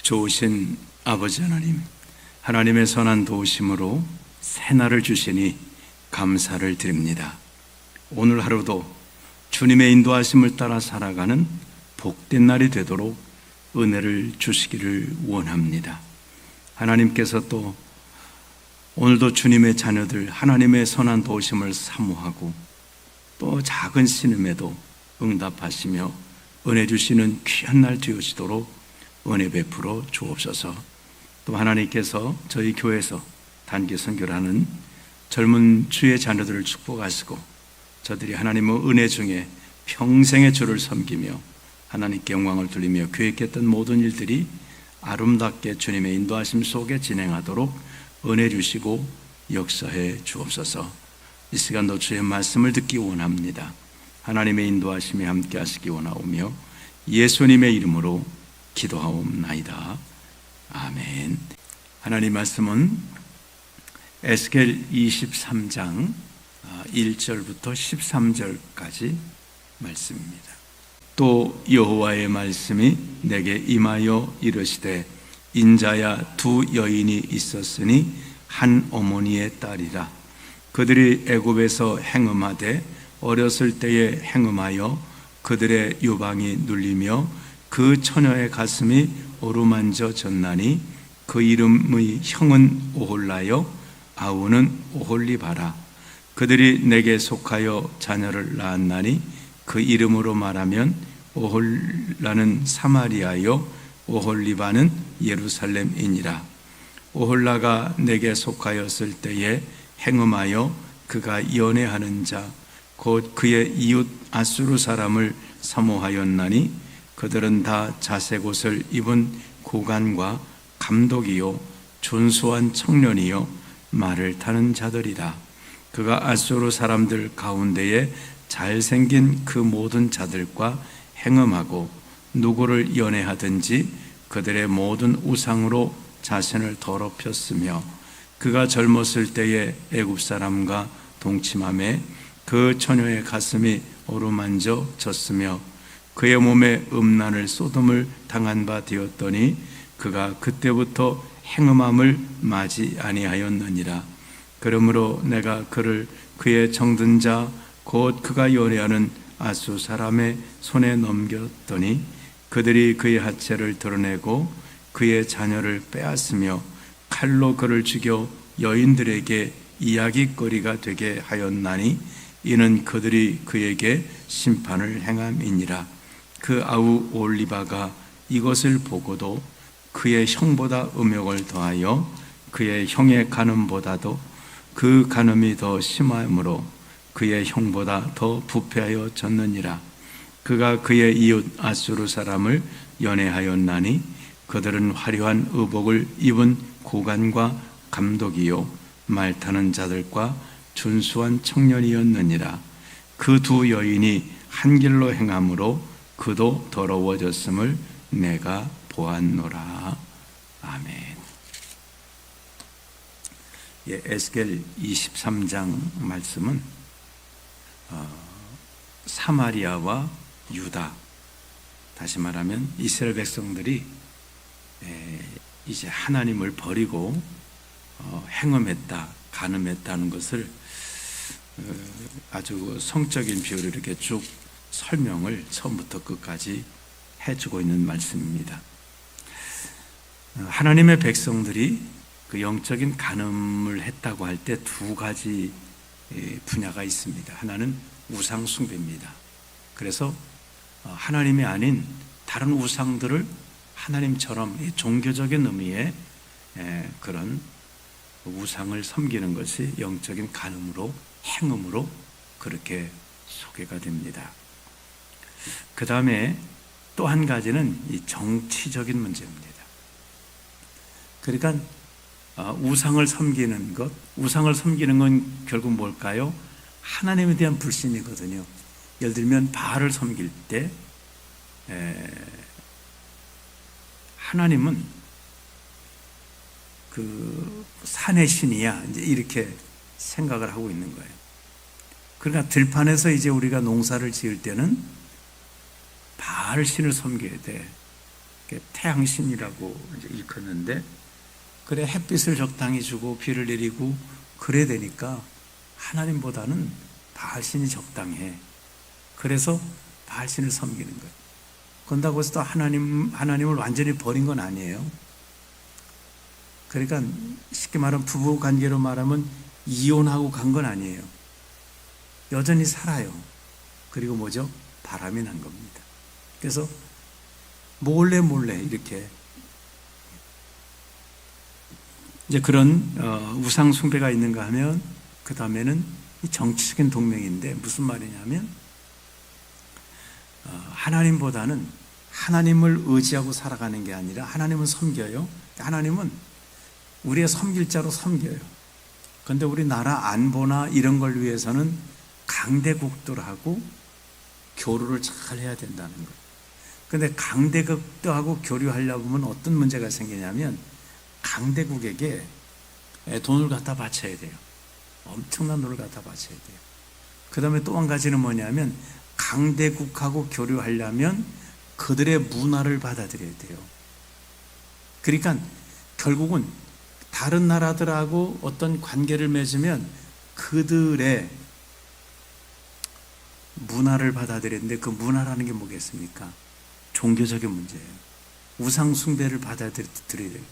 좋으신 아버지 하나님, 하나님의 선한 도우심으로 새날을 주시니 감사를 드립니다. 오늘 하루도 주님의 인도하심을 따라 살아가는 복된 날이 되도록 은혜를 주시기를 원합니다. 하나님께서 또 오늘도 주님의 자녀들 하나님의 선한 도우심을 사모하고 또 작은 신음에도 응답하시며 은혜 주시는 귀한 날 되어지도록 은혜 베풀어 주옵소서. 또 하나님께서 저희 교회에서 단기 선교를 하는 젊은 주의 자녀들을 축복하시고 저들이 하나님의 은혜 중에 평생의 주를 섬기며 하나님께 영광을 돌리며 계획했던 모든 일들이 아름답게 주님의 인도하심 속에 진행하도록 은혜 주시고 역사해 주옵소서. 이 시간도 주의 말씀을 듣기 원합니다. 하나님의 인도하심에 함께 하시기 원하오며 예수님의 이름으로 기도하옵나이다. 아멘. 하나님 말씀은 에스겔 23장 1절부터 13절까지 말씀입니다. 또 여호와의 말씀이 내게 임하여 이르시되 인자야, 두 여인이 있었으니 한 어머니의 딸이라. 그들이 애굽에서 행음하되 어렸을 때에 행음하여 그들의 유방이 눌리며 그 처녀의 가슴이 어루만져졌나니 그 이름의 형은 오홀라요 아우는 오홀리바라. 그들이 내게 속하여 자녀를 낳았나니 그 이름으로 말하면 오홀라는 사마리아요 오홀리바는 예루살렘이니라. 오홀라가 내게 속하였을 때에 행음하여 그가 연애하는 자 곧 그의 이웃 아수르 사람을 사모하였나니 그들은 다 자색 옷을 입은 고관과 감독이요 준수한 청년이요 말을 타는 자들이라. 그가 아수르 사람들 가운데에 잘생긴 그 모든 자들과 행음하고 누구를 연애하든지 그들의 모든 우상으로 자신을 더럽혔으며 그가 젊었을 때에 애굽 사람과 동침함에 그 처녀의 가슴이 어루만져졌으며 그의 몸에 음란을 쏟음을 당한 바 되었더니 그가 그때부터 행음함을 맞이 아니하였느니라. 그러므로 내가 그를 그의 정든 자 곧 그가 연애하는 아수 사람의 손에 넘겼더니 그들이 그의 하체를 드러내고 그의 자녀를 빼앗으며 칼로 그를 죽여 여인들에게 이야기거리가 되게 하였나니 이는 그들이 그에게 심판을 행함이니라. 그 아우 올리바가 이것을 보고도 그의 형보다 음욕을 더하여 그의 형의 간음보다도 그 간음이 더 심함으로 그의 형보다 더 부패하여 졌느니라. 그가 그의 이웃 아수르 사람을 연애하였나니 그들은 화려한 의복을 입은 고관과 감독이요 말타는 자들과 준수한 청년이었느니라. 그 두 여인이 한 길로 행함으로 그도 더러워졌음을 내가 보았노라. 아멘. 에스겔 23장 말씀은 사마리아와 유다, 다시 말하면 이스라엘 백성들이 이제 하나님을 버리고 행음했다, 간음했다는 것을 아주 성적인 비유로 이렇게 쭉 설명을 처음부터 끝까지 해주고 있는 말씀입니다. 하나님의 백성들이 그 영적인 간음을 했다고 할 때 두 가지 분야가 있습니다. 하나는 우상 숭배입니다. 그래서 하나님이 아닌 다른 우상들을 하나님처럼 종교적인 의미의 그런 우상을 섬기는 것이 영적인 간음으로, 행음으로 그렇게 소개가 됩니다. 그 다음에 또 한 가지는 이 정치적인 문제입니다. 그러니까 우상을 섬기는 것, 우상을 섬기는 건 결국 뭘까요? 하나님에 대한 불신이거든요. 예를 들면 바알을 섬길 때 하나님은 그 산의 신이야, 이제 이렇게 생각을 하고 있는 거예요. 그러니까 들판에서 이제 우리가 농사를 지을 때는 바알 신을 섬겨야 돼. 태양신이라고 이제 일컫는데, 그래 햇빛을 적당히 주고 비를 내리고 그래야 되니까 하나님보다는 바알신이 적당해. 그래서 바알신을 섬기는 거예요. 그런다고 해서 또 하나님을 완전히 버린 건 아니에요. 그러니까 쉽게 말하면 부부 관계로 말하면 이혼하고 간 건 아니에요. 여전히 살아요. 그리고 뭐죠? 바람이 난 겁니다. 그래서 몰래 이렇게 이제 그런 우상 숭배가 있는가 하면, 그 다음에는 정치적인 동맹인데 무슨 말이냐면, 하나님보다는 하나님을 의지하고 살아가는 게 아니라 하나님은 섬겨요. 하나님은 우리의 섬길 자로 섬겨요. 그런데 우리 나라 안보나 이런 걸 위해서는 강대국들하고 교류를 잘 해야 된다는 거예요. 그런데 강대국들하고 교류하려고 하면 어떤 문제가 생기냐면, 강대국에게 돈을 갖다 바쳐야 돼요. 엄청난 돈을 갖다 바쳐야 돼요. 그 다음에 또 한 가지는 뭐냐면, 강대국하고 교류하려면 그들의 문화를 받아들여야 돼요. 그러니까 결국은 다른 나라들하고 어떤 관계를 맺으면 그들의 문화를 받아들였는데, 그 문화라는 게 뭐겠습니까? 종교적인 문제예요. 우상 숭배를 받아들여야 돼요.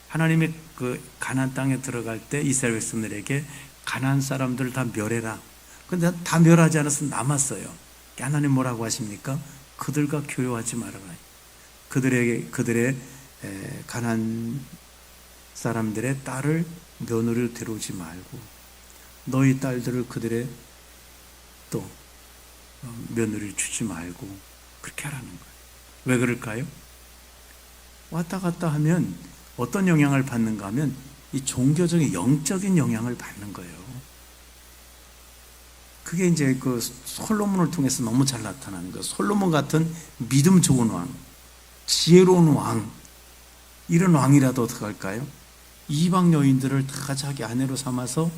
하나님이 그 가나안 땅에 들어갈 때 이스라엘 백성들에게 가나안 사람들을 다 멸해라. 그런데 다 멸하지 않아서 남았어요. 하나님 뭐라고 하십니까? 그들과 교류하지 말아라. 그들의 가나안 사람들의 딸을 며느리로 데려오지 말고, 너희 딸들을 그들의 또 며느리를 주지 말고 그렇게 하라는 거예요. 왜 그럴까요? 왔다 갔다 하면 어떤 영향을 받는가 하면 이 종교적인 영적인 영향을 받는 거예요. 그게 이제 그 솔로몬을 통해서 너무 잘 나타나는 거예요. 솔로몬 같은 믿음 좋은 왕, 지혜로운 왕, 이런 왕이라도 어떻게 할까요? 이방 여인들을 다 자기 아내로 삼아서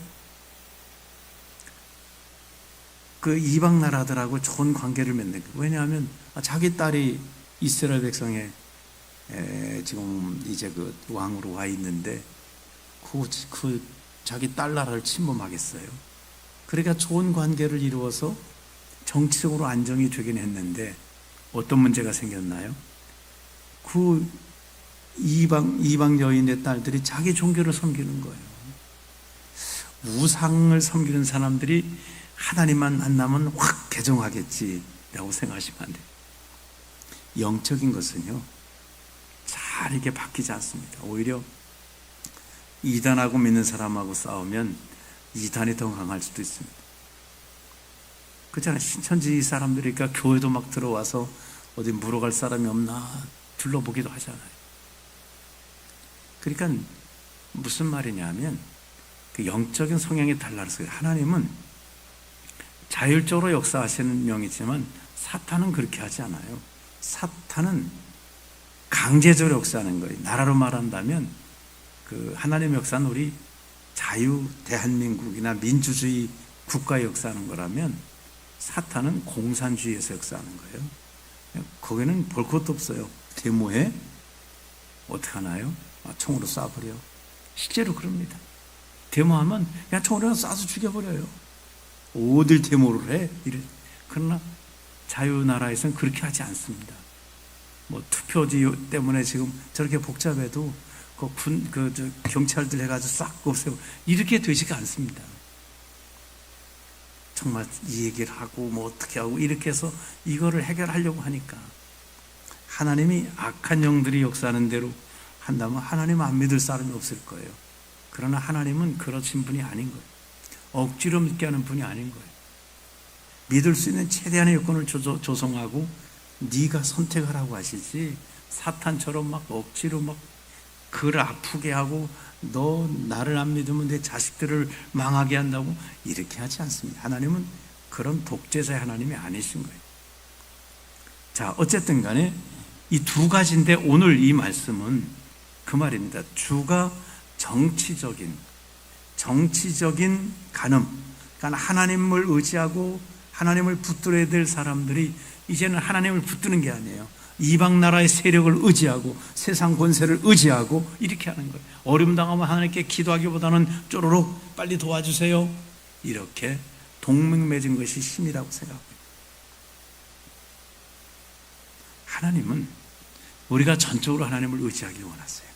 그 이방 나라들하고 좋은 관계를 맺는 거예요. 왜냐하면 자기 딸이 이스라엘 백성의 지금 이제 그 왕으로 와 있는데 그 자기 딸 나라를 침범하겠어요. 그러니까 좋은 관계를 이루어서 정치적으로 안정이 되긴 했는데 어떤 문제가 생겼나요? 그 이방 여인의 딸들이 자기 종교를 섬기는 거예요. 우상을 섬기는 사람들이 하나님만 만나면 확 개종하겠지라고 생각하시면 안 돼요. 영적인 것은요, 잘 이게 바뀌지 않습니다. 오히려 이단하고 믿는 사람하고 싸우면 이단이 더 강할 수도 있습니다. 그렇잖아요. 신천지 사람들이 그러니까 교회도 막 들어와서 어디 물어갈 사람이 없나 둘러보기도 하잖아요. 그러니까 무슨 말이냐면 그 영적인 성향이 달라서 하나님은 자율적으로 역사하시는 영이지만 사탄은 그렇게 하지 않아요. 사탄은 강제적으로 역사하는 거예요. 나라로 말한다면 그 하나님의 역사는 우리 자유 대한민국이나 민주주의 국가에 역사하는 거라면 사탄은 공산주의에서 역사하는 거예요. 거기는 볼 것도 없어요. 데모해? 어떻게 하나요? 총으로 쏴버려. 실제로 그럽니다. 데모하면 그냥 총으로 쏴서 죽여버려요. 어딜 데모를 해? 그러나 자유나라에서는 그렇게 하지 않습니다. 뭐 투표지 때문에 지금 저렇게 복잡해도 경찰들 해가지고 싹 없애고 이렇게 되지가 않습니다. 정말 이 얘기를 하고 뭐 어떻게 하고 이렇게 해서 이거를 해결하려고 하니까 하나님이 악한 영들이 역사하는 대로 한다면 하나님 안 믿을 사람이 없을 거예요. 그러나 하나님은 그러신 분이 아닌 거예요. 억지로 믿게 하는 분이 아닌 거예요. 믿을 수 있는 최대한의 여건을 조성하고 네가 선택하라고 하시지, 사탄처럼 막 억지로 막 그를 아프게 하고 너 나를 안 믿으면 내 자식들을 망하게 한다고 이렇게 하지 않습니다. 하나님은 그런 독재자의 하나님이 아니신 거예요. 자, 어쨌든 간에 이 두 가지인데 오늘 이 말씀은 그 말입니다. 주가 정치적인 간음, 그러니까 하나님을 의지하고 하나님을 붙들어야 될 사람들이 이제는 하나님을 붙드는 게 아니에요. 이방 나라의 세력을 의지하고 세상 권세를 의지하고 이렇게 하는 거예요. 어려움 당하면 하나님께 기도하기보다는 쪼로록 빨리 도와주세요. 이렇게 동맹 맺은 것이 힘이라고 생각합니다. 하나님은 우리가 전적으로 하나님을 의지하길 원하세요.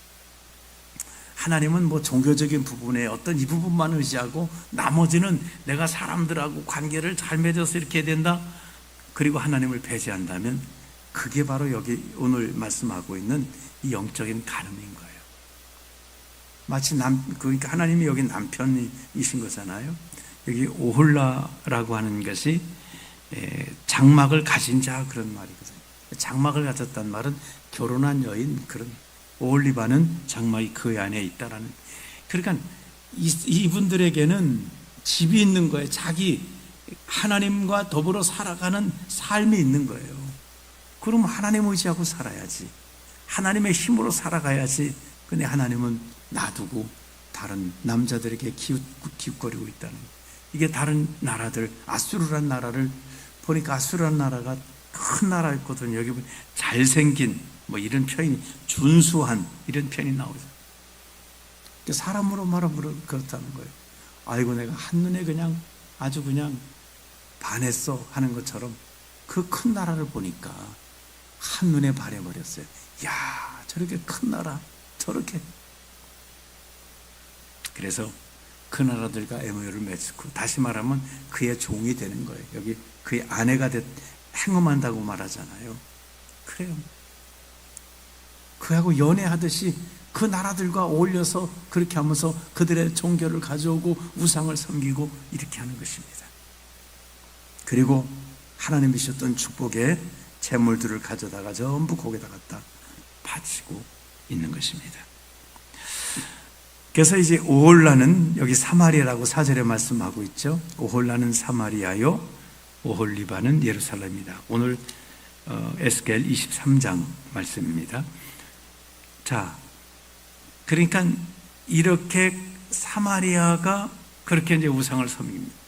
하나님은 뭐 종교적인 부분에 어떤 이 부분만 의지하고 나머지는 내가 사람들하고 관계를 잘 맺어서 이렇게 해야 된다. 그리고 하나님을 배제한다면 그게 바로 여기 오늘 말씀하고 있는 이 영적인 간음인 거예요. 마치 그러니까 하나님이 여기 남편이신 거잖아요. 여기 오홀라라고 하는 것이 장막을 가진 자 그런 말이거든요. 장막을 가졌단 말은 결혼한 여인 그런 오홀리바는 장막이 그 안에 있다라는. 그러니까 이분들에게는 집이 있는 거예요. 자기 하나님과 더불어 살아가는 삶이 있는 거예요. 그럼 하나님 의지하고 살아야지. 하나님의 힘으로 살아가야지. 근데 하나님은 놔두고 다른 남자들에게 기웃거리고 있다는 거예요. 이게 다른 나라들, 아수르란 나라를 보니까 아수르란 나라가 큰 나라였거든요. 여기 보면 잘생긴 뭐 이런 표현이 준수한 이런 표현이 나오죠. 사람으로 말하면 그렇다는 거예요. 아이고 내가 한눈에 그냥 아주 그냥 반했어 하는 것처럼 그 큰 나라를 보니까 한눈에 반해버렸어요. 야 저렇게 큰 나라 저렇게. 그래서 그 나라들과 MOU를 맺고 다시 말하면 그의 종이 되는 거예요. 여기 그의 아내가 행음한다고 말하잖아요. 그래요. 그하고 연애하듯이 그 나라들과 어울려서 그렇게 하면서 그들의 종교를 가져오고 우상을 섬기고 이렇게 하는 것입니다. 그리고 하나님이 주셨던 축복의 재물들을 가져다가 전부 거기다 갖다 바치고 있는 것입니다. 그래서 이제 오홀라는 여기 사마리아라고 4절에 말씀하고 있죠. 오홀라는 사마리아요 오홀리바는 예루살렘이다. 오늘 에스겔 23장 말씀입니다. 자, 그러니까 이렇게 사마리아가 그렇게 이제 우상을 섬깁니다.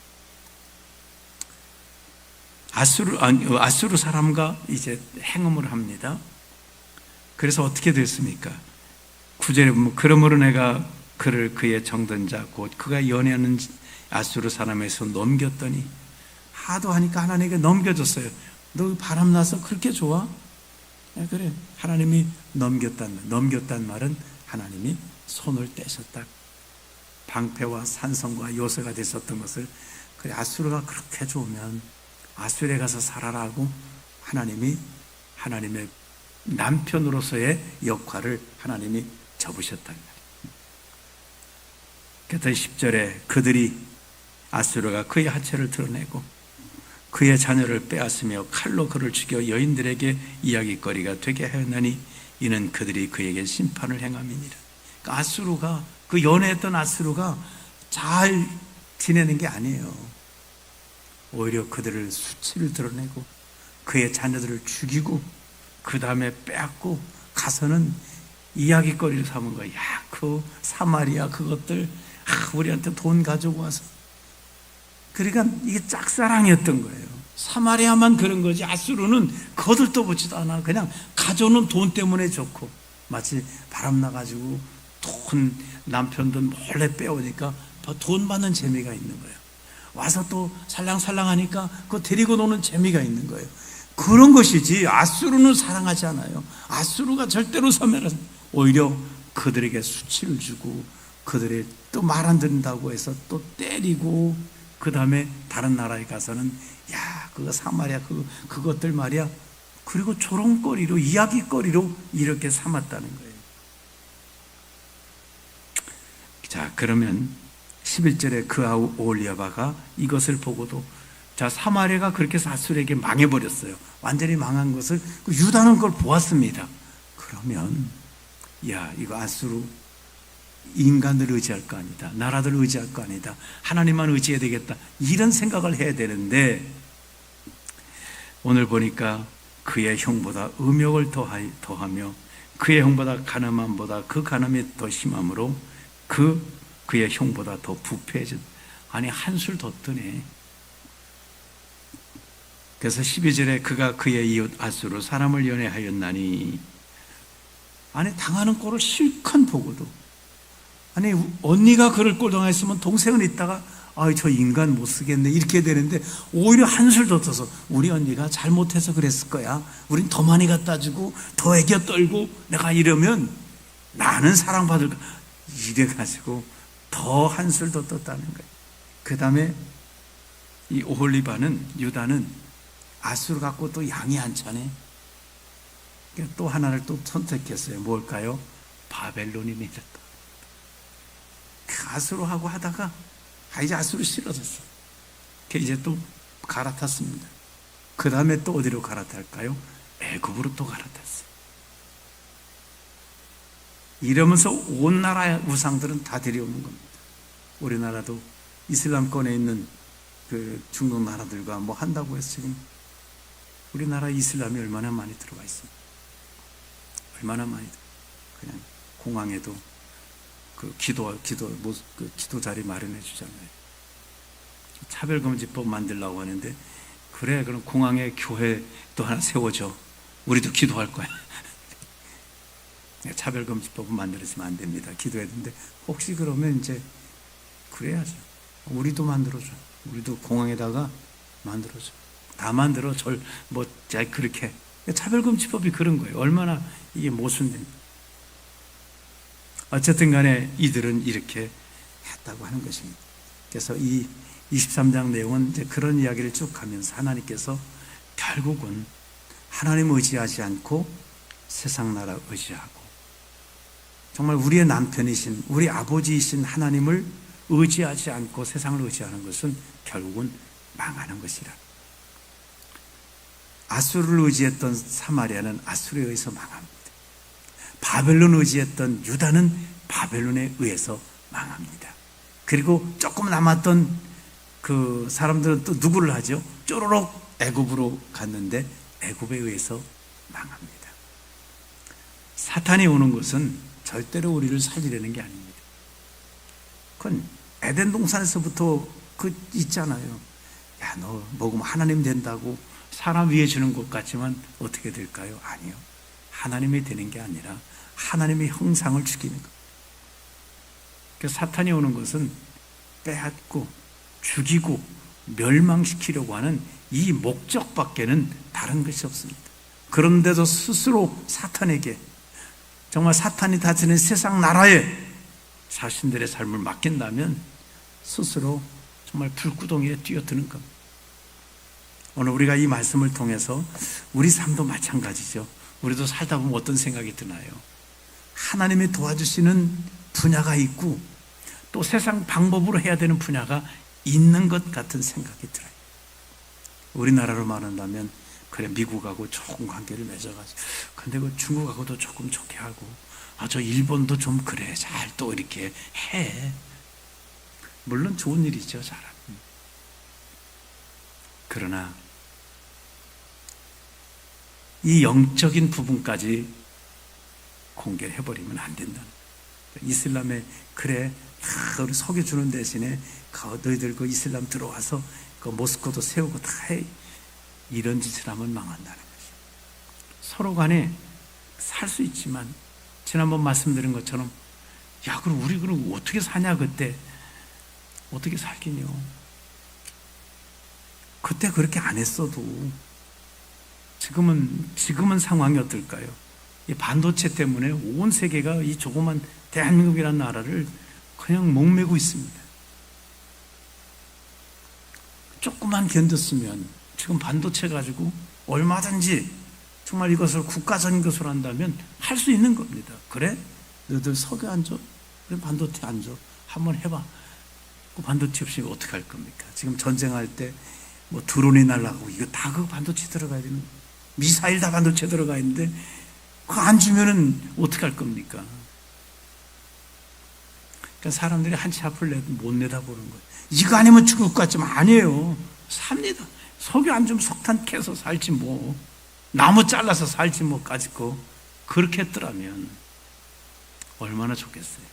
아수르 사람과 이제 행음을 합니다. 그래서 어떻게 됐습니까? 9절에 보면 그러므로 내가 그를 그의 정든 자 곧 그가 연애하는 아수르 사람에서 넘겼더니 하도 하니까 하나님에게 넘겨줬어요. 너 바람나서 그렇게 좋아? 그래. 하나님이 넘겼단 말은 하나님이 손을 떼셨다. 방패와 산성과 요새가 됐었던 것을 그래 아수르가 그렇게 좋으면 아수르에 가서 살아라 하고 하나님의 남편으로서의 역할을 하나님이 접으셨단 말이에요. 그래서 10절에 그들이 아수르가 그의 하체를 드러내고 그의 자녀를 빼앗으며 칼로 그를 죽여 여인들에게 이야기거리가 되게 하였나니 이는 그들이 그에게 심판을 행함이니라. 그러니까 아수르가 그 연애했던 아수르가 잘 지내는 게 아니에요. 오히려 그들을 수치를 드러내고 그의 자녀들을 죽이고 그 다음에 빼앗고 가서는 이야기거리를 삼은 거야. 야, 그 사마리아 그것들 우리한테 돈 가지고 와서. 그러니까 이게 짝사랑이었던 거예요. 사마리아만 그런 거지 아수르는 거들떠 보지도 않아. 그냥 가져오는 돈 때문에 좋고 마치 바람나가지고 돈 남편들 몰래 빼오니까 돈 받는 재미가 있는 거예요. 와서 또 살랑살랑하니까 그거 데리고 노는 재미가 있는 거예요. 그런 것이지 아수르는 사랑하지 않아요. 아수르가 절대로 섬멸하지 오히려 그들에게 수치를 주고 그들의 또 말 안 듣는다고 해서 또 때리고 그 다음에 다른 나라에 가서는 야 그거 사마리아 그것들 말이야. 그리고 조롱거리로 이야기거리로 이렇게 삼았다는 거예요. 자 그러면 11절에 그 오홀리바가 이것을 보고도 자 사마리아가 그렇게 해서 아수르에게 망해버렸어요. 완전히 망한 것을 유다는 그걸 보았습니다. 그러면 야 이거 아수르 인간을 의지할 거 아니다. 나라들을 의지할 거 아니다. 하나님만 의지해야 되겠다. 이런 생각을 해야 되는데 오늘 보니까 그의 형보다 음욕을 더하며 그의 형보다 가늠함보다 그 가늠이 더 심함으로 그의 형보다 더 부패해진. 아니 한술 더 뜨네. 그래서 12절에 그가 그의 이웃 아수로 사람을 연애하였나니, 아니 당하는 꼴을 실컷 보고도, 아니 언니가 그를 꼴 당했으면 동생은 있다가 저 인간 못 쓰겠네 이렇게 되는데, 오히려 한술 더 떠서 우리 언니가 잘못해서 그랬을 거야, 우린 더 많이 갖다 주고 더 애겨 떨고 내가 이러면 나는 사랑받을까, 이래가지고 더 한술 더 떴다는 거예요. 그 다음에 이 오홀리바는, 유다는 아수를 갖고 또 양이 한 차네. 또 하나를 또 선택했어요. 뭘까요? 바벨론이 내렸다. 그 아수로 하고 하다가 이제 아수로 싫어졌어. 이제 또 갈아탔습니다. 그 다음에 또 어디로 갈아탈까요? 애굽으로 또 갈아탔어요. 이러면서 온 나라의 우상들은 다 데려오는 겁니다. 우리나라도 이슬람권에 있는 그 중동 나라들과 뭐 한다고 해서 지금 우리나라 이슬람이 얼마나 많이 들어가 있습니다. 얼마나 많이 그냥 공항에도 그 기도 자리 마련해 주잖아요. 차별금지법 만들려고 하는데, 그래 그럼 공항에 교회도 하나 세워줘, 우리도 기도할 거야. 차별금지법은 만들어지면 안 됩니다. 기도해야 되는데, 혹시 그러면 이제 그래야죠. 우리도 만들어줘. 우리도 공항에다가 만들어줘. 다 만들어. 그렇게. 차별금지법이 그런 거예요. 얼마나 이게 모순된. 어쨌든 간에 이들은 이렇게 했다고 하는 것입니다. 그래서 이 23장 내용은 이제 그런 이야기를 쭉 가면서 하나님께서 결국은 하나님 의지하지 않고 세상 나라 의지하고, 정말 우리의 남편이신, 우리 아버지이신 하나님을 의지하지 않고 세상을 의지하는 것은 결국은 망하는 것이라. 아수르를 의지했던 사마리아는 아수르에 의해서 망합니다. 바벨론 의지했던 유다는 바벨론에 의해서 망합니다. 그리고 조금 남았던 그 사람들은 또 누구를 하죠? 쪼로록 애굽으로 갔는데 애굽에 의해서 망합니다. 사탄이 오는 것은 절대로 우리를 살리려는 게 아닙니다. 그건 에덴 동산에서부터 있잖아요. 야, 너 먹으면 하나님 된다고 사람 위해 주는 것 같지만 어떻게 될까요? 아니요. 하나님이 되는 게 아니라 하나님의 형상을 죽이는 것. 그래서 사탄이 오는 것은 빼앗고 죽이고 멸망시키려고 하는 이 목적밖에는 다른 것이 없습니다. 그런데도 스스로 사탄에게, 정말 사탄이 다스리는 세상 나라에 자신들의 삶을 맡긴다면 스스로 정말 불구덩이에 뛰어드는 겁니다. 오늘 우리가 이 말씀을 통해서 우리 삶도 마찬가지죠. 우리도 살다 보면 어떤 생각이 드나요? 하나님이 도와주시는 분야가 있고 또 세상 방법으로 해야 되는 분야가 있는 것 같은 생각이 들어요. 우리나라로 말한다면 그래, 미국하고 좋은 관계를 맺어가지고, 근데 그 중국하고도 조금 좋게 하고, 저 일본도 좀 그래, 잘 또 이렇게 해. 물론 좋은 일이죠, 잘하면. 그러나 이 영적인 부분까지 공개를 해버리면 안 된다는 거예요. 이슬람에 그래, 우리 속여주는 대신에 너희들 그 이슬람 들어와서 그 모스크도 세우고 다 해. 이런 짓을 하면 망한다는 것이죠. 서로 간에 살 수 있지만, 지난번 말씀드린 것처럼, 야, 그럼 우리 그럼 어떻게 사냐, 그때. 어떻게 살겠냐. 그때 그렇게 안 했어도, 지금은 상황이 어떨까요? 이 반도체 때문에 온 세계가 이 조그만 대한민국이라는 나라를 그냥 목매고 있습니다. 조금만 견뎠으면 지금 반도체 가지고 얼마든지 정말 이것을 국가적인 것으로 한다면 할 수 있는 겁니다. 그래? 너희들 석유 안 줘? 그래, 반도체 안 줘? 한번 해봐. 그 반도체 없이 어떻게 할 겁니까? 지금 전쟁할 때 뭐 드론이 날아가고 이거 다 그 반도체 들어가야 되는, 미사일 다 반도체 들어가 있는데 그거 안 주면은 어떻게 할 겁니까? 그러니까 사람들이 한치 앞을 못 내다보는 거예요. 이거 아니면 죽을 것 같지만 아니에요. 삽니다. 석유 안 주면 석탄 캐서 살지 뭐, 나무 잘라서 살지 뭐, 가지고 그렇게 했더라면 얼마나 좋겠어요.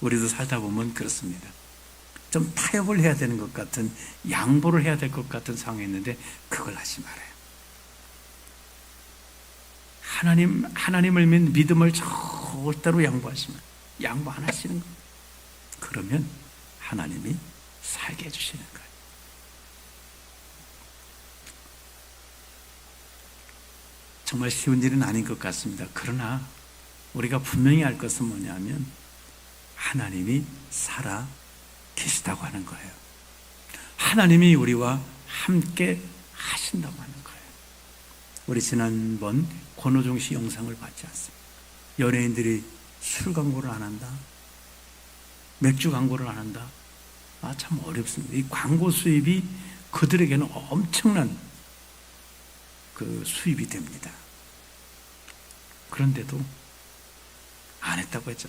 우리도 살다 보면 그렇습니다. 좀 타협을 해야 되는 것 같은, 양보를 해야 될 것 같은 상황이 있는데 그걸 하지 말아요. 하나님을 믿는 믿음을 절대로 양보 안 하시는 거예요. 그러면 하나님이 살게 해주시는 거예요. 정말 쉬운 일은 아닌 것 같습니다. 그러나 우리가 분명히 알 것은 뭐냐면 하나님이 살아 계시다고 하는 거예요. 하나님이 우리와 함께 하신다고 하는 거예요. 우리 지난번 권호종 씨 영상을 봤지 않습니까? 연예인들이 술 광고를 안 한다, 맥주 광고를 안 한다. 참 어렵습니다. 이 광고 수입이 그들에게는 엄청난 그 수입이 됩니다. 그런데도 안 했다고 했죠.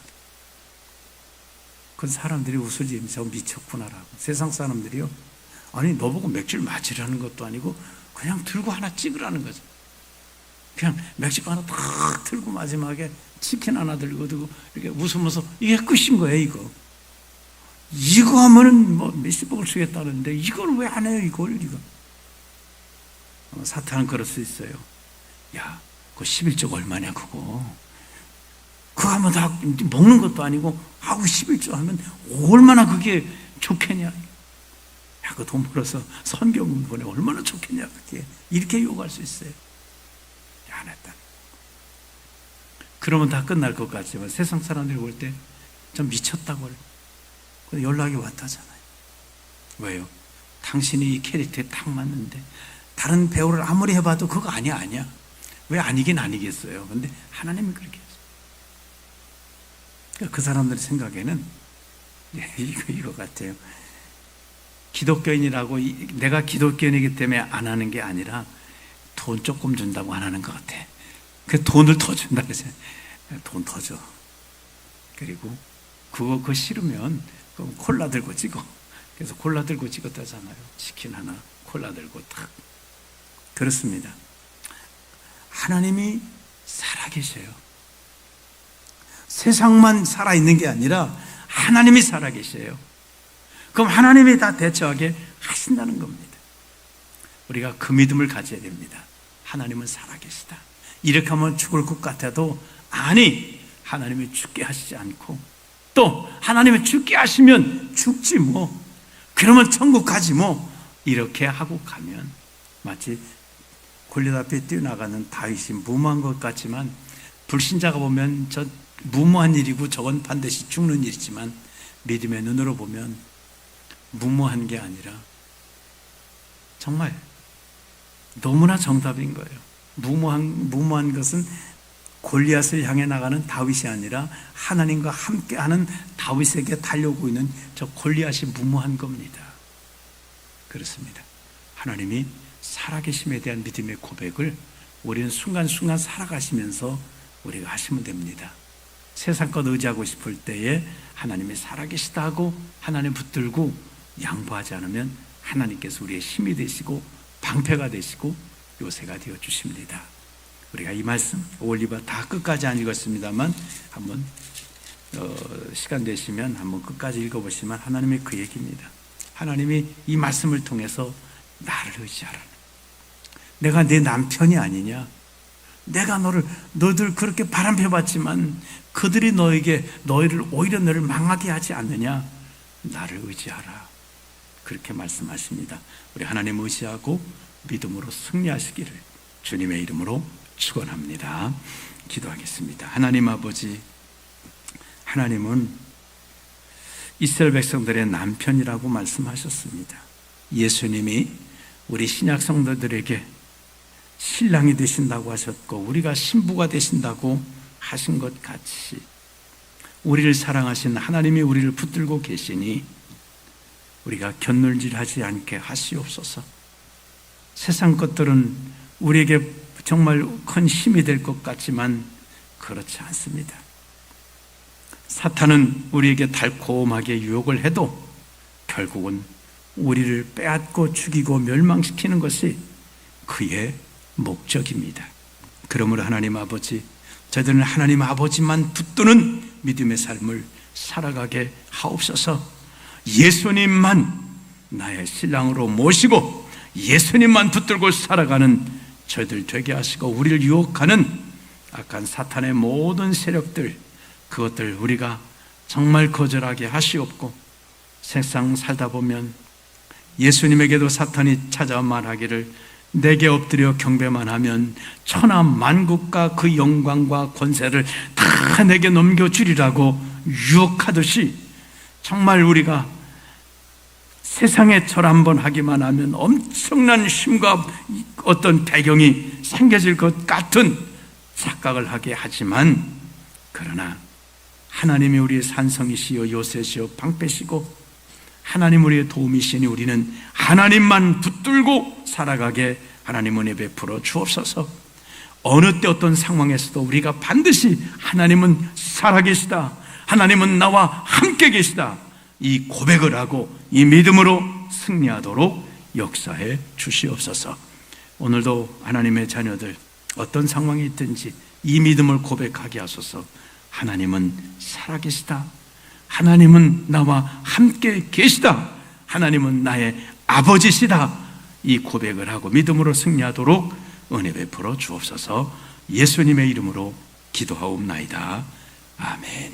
그 사람들이 웃으면서 미쳤구나라고. 세상 사람들이요, 아니 너보고 맥주를 마시라는 것도 아니고 그냥 들고 하나 찍으라는 거죠. 그냥 맥주 하나 탁 들고 마지막에 치킨 하나 들고 이렇게 웃으면서 이게 끝인 거예요. 이거 하면은 뭐 몇십억을 주겠다는데 이걸 왜 안 해요? 이걸. 사탄은 그럴 수 있어요. 야, 그 11조 얼마냐 그거 하면 다 먹는 것도 아니고 하고 11조 하면 얼마나 그게 좋겠냐. 야, 그 돈 벌어서 선교금 보내 얼마나 좋겠냐 그게. 이렇게 요구할 수 있어요. 안 했다. 그러면 다 끝날 것 같지만 세상 사람들이 볼 때 좀 미쳤다고 연락이 왔다잖아요. 왜요? 당신이 이 캐릭터에 딱 맞는데 다른 배우를 아무리 해봐도 그거 아니야. 왜 아니긴 아니겠어요. 근데 하나님이 그렇게 했어요. 그 사람들 생각에는 이거 같아요. 기독교인이라고 내가 기독교인이기 때문에 안 하는 게 아니라 돈 조금 준다고 안 하는 것 같아. 그 돈을 더 준다 그러잖아요. 돈 더 줘. 그리고 그거 싫으면 콜라 들고 찍어. 그래서 콜라 들고 찍었다잖아요. 치킨 하나, 콜라 들고 탁. 그렇습니다. 하나님이 살아계셔요. 세상만 살아있는 게 아니라 하나님이 살아계셔요. 그럼 하나님이 다 대처하게 하신다는 겁니다. 우리가 그 믿음을 가져야 됩니다. 하나님은 살아계시다. 이렇게 하면 죽을 것 같아도 아니, 하나님이 죽게 하시지 않고 또 하나님이 죽게 하시면 죽지 뭐, 그러면 천국 가지 뭐, 이렇게 하고 가면 마치 골리앗 앞에 뛰어나가는 다윗이 무모한 것 같지만 불신자가 보면 저 무모한 일이고 저건 반드시 죽는 일이지만 믿음의 눈으로 보면 무모한 게 아니라 정말 너무나 정답인 거예요. 무모한 것은 골리앗을 향해 나가는 다윗이 아니라 하나님과 함께하는 다윗에게 달려오고 있는 저 골리앗이 무모한 겁니다. 그렇습니다. 하나님이 살아계심에 대한 믿음의 고백을 우리는 순간순간 살아가시면서 우리가 하시면 됩니다. 세상 것 의지하고 싶을 때에 하나님이 살아계시다 하고 하나님 붙들고 양보하지 않으면 하나님께서 우리의 힘이 되시고 방패가 되시고 요새가 되어 주십니다. 우리가 이 말씀 올리바 다 끝까지 안 읽었습니다만 한번 시간 되시면 한번 끝까지 읽어보시면 하나님의 그 얘기입니다. 하나님이 이 말씀을 통해서 나를 의지하라. 내가 내 남편이 아니냐? 내가 너들 그렇게 바람펴봤지만 그들이 너희를 오히려 너를 망하게 하지 않느냐? 나를 의지하라. 그렇게 말씀하십니다. 우리 하나님 의지하고 믿음으로 승리하시기를 주님의 이름으로 축원합니다. 기도하겠습니다. 하나님 아버지, 하나님은 이스라엘 백성들의 남편이라고 말씀하셨습니다. 예수님이 우리 신약 성도들에게 신랑이 되신다고 하셨고 우리가 신부가 되신다고 하신 것 같이 우리를 사랑하신 하나님이 우리를 붙들고 계시니 우리가 곁눈질하지 않게 하시옵소서. 세상 것들은 우리에게 정말 큰 힘이 될 것 같지만 그렇지 않습니다. 사탄은 우리에게 달콤하게 유혹을 해도 결국은 우리를 빼앗고 죽이고 멸망시키는 것이 그의 목적입니다. 그러므로 하나님 아버지, 저희들은 하나님 아버지만 붙드는 믿음의 삶을 살아가게 하옵소서. 예수님만 나의 신랑으로 모시고 예수님만 붙들고 살아가는 저희들 되게 하시고, 우리를 유혹하는 악한 사탄의 모든 세력들, 그것들 우리가 정말 거절하게 하시옵고, 세상 살다 보면 예수님에게도 사탄이 찾아와 말하기를 내게 엎드려 경배만 하면 천하 만국과 그 영광과 권세를 다 내게 넘겨주리라고 유혹하듯이, 정말 우리가 세상에 절 한번 하기만 하면 엄청난 힘과 어떤 배경이 생겨질 것 같은 착각을 하게 하지만, 그러나 하나님이 우리의 산성이시여 요새시여 방패시고 하나님 우리의 도움이시니 우리는 하나님만 붙들고 살아가게 하나님 은혜 베풀어 주옵소서. 어느 때 어떤 상황에서도 우리가 반드시 하나님은 살아계시다, 하나님은 나와 함께 계시다, 이 고백을 하고 이 믿음으로 승리하도록 역사해 주시옵소서. 오늘도 하나님의 자녀들 어떤 상황이 있든지 이 믿음을 고백하게 하소서. 하나님은 살아계시다, 하나님은 나와 함께 계시다, 하나님은 나의 아버지시다, 이 고백을 하고 믿음으로 승리하도록 은혜 베풀어 주옵소서. 예수님의 이름으로 기도하옵나이다. 아멘.